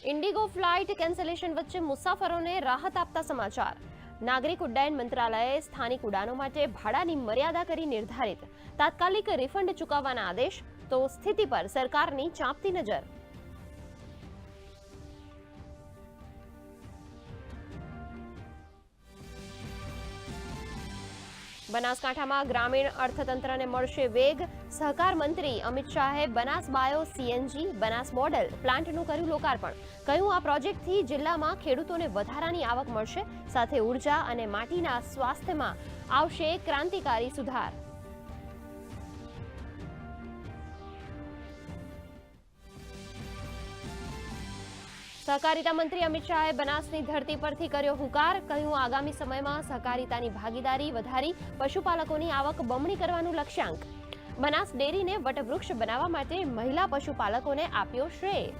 Indigo flight cancellation વચ્ચે મુસાફરોને રાહત આપતા સમાચાર। નાગરિક ઉડ્ડયન મંત્રાલયે સ્થાનિક ઉડાનો માટે ભાડાની મર્યાદા કરી નિર્ધારિત તાત્કાલિક રિફંડ ચૂકવવાના આદેશ। તો સ્થિતિ પર સરકારની ચાંપતી નજર। બનાસકાંઠામાં ગ્રામીણ અર્થતંત્રને મળશે વેગ। સહકાર મંત્રી અમિત શાહે Banas bio CNG Banas model પ્લાન્ટનું કર્યું લોકાર્પણ। કહ્યું આ પ્રોજેક્ટથી જિલ્લામાં ખેડૂતોને વધારાની આવક મળશે, સાથે ઉર્જા અને માટીના સ્વાસ્થ્યમાં આવશે ક્રાંતિકારી સુધાર। સહકારિતા મંત્રી અમિત શાહે બનાસની ધરતી પરથી કર્યો હુંકાર। કહ્યું આગામી સમયમાં સહકારિતાની ભાગીદારી વધારી પશુપાલકોની આવક બમણી કરવાનું લક્ષ્યાંક। બનાસ ડેરીને વટવૃક્ષ બનાવવા માટે મહિલા પશુપાલકોને આપ્યો શ્રેય।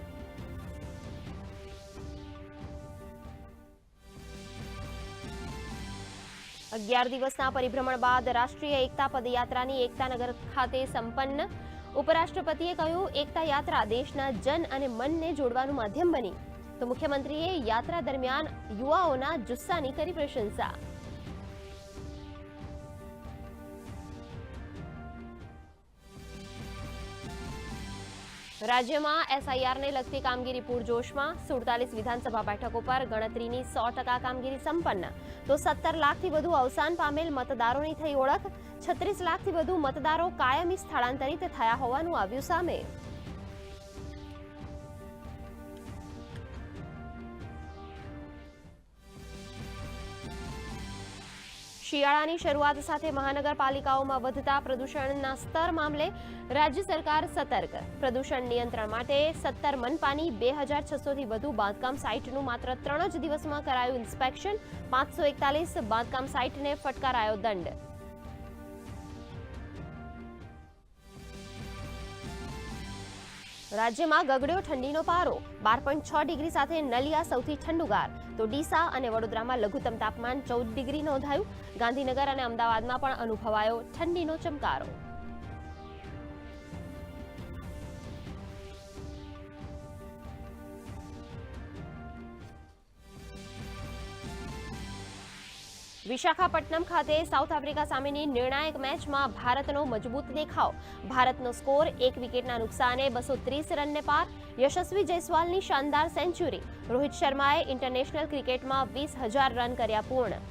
અગિયાર દિવસના પરિભ્રમણ બાદ રાષ્ટ્રીય એકતા પદયાત્રાની એકતાનગર ખાતે સંપન્ન। ઉપરાષ્ટ્રપતિએ કહ્યું એકતા યાત્રા દેશના જન અને મનને જોડવાનું માધ્યમ બની। તો મુખ્યમંત્રીએ યાત્રા દરમિયાન યુવાઓના જુસ્સાની કરી પ્રશંસા। રાજ્યમાં એસઆઈઆરને લગતી કામગીરી પૂરજોશમાં। 47 વિધાનસભા બેઠકો પર ગણતરીની 100% કામગીરી સંપન્ન। તો 17 લાખથી વધુ અવસાન પામેલ મતદારોની થઈ ઓળખ। 36 લાખથી વધુ મતદારો કાયમી સ્થળાંતરિત થયા હોવાનું આવ્યું સામે। શિયાળાની શરૂઆત સાથે મહાનગરપાલિકાઓમાં વધતા પ્રદૂષણના સ્તર મામલે રાજ્ય સરકાર સતર્ક। પ્રદૂષણ નિયંત્રણ માટે 17 મનપાની 2600થી વધુ બાંધકામ સાઇટનું માત્ર 3 જ દિવસમાં કરાયું ઇન્સ્પેક્શન। 541 બાંધકામ સાઇટને ફટકારાયો દંડ। રાજ્યમાં ગગડ્યો ઠંડીનો પારો। 12.6 ડિગ્રી સાથે નલિયા સૌથી ઠંડુગાર। તો ડીસા અને વડોદરામાં લઘુત્તમ તાપમાન 14 ડિગ્રી નોંધાયું। ગાંધીનગર અને અમદાવાદમાં પણ અનુભવાયો ઠંડીનો ચમકારો। વિશાખાપટ્ટનમ ખાતે સાઉથ આફ્રિકા સામેની નિર્ણાયક મેચમાં ભારતનો મજબૂત દેખાવ। ભારતનો સ્કોર 1 વિકેટના નુકસાને 230 રનને પાર। યશસ્વી જયસ્વાલની શાનદાર સેન્ચુરી। રોહિત શર્માએ ઇન્ટરનેશનલ ક્રિકેટમાં 20,000 રન કર્યા પૂર્ણ।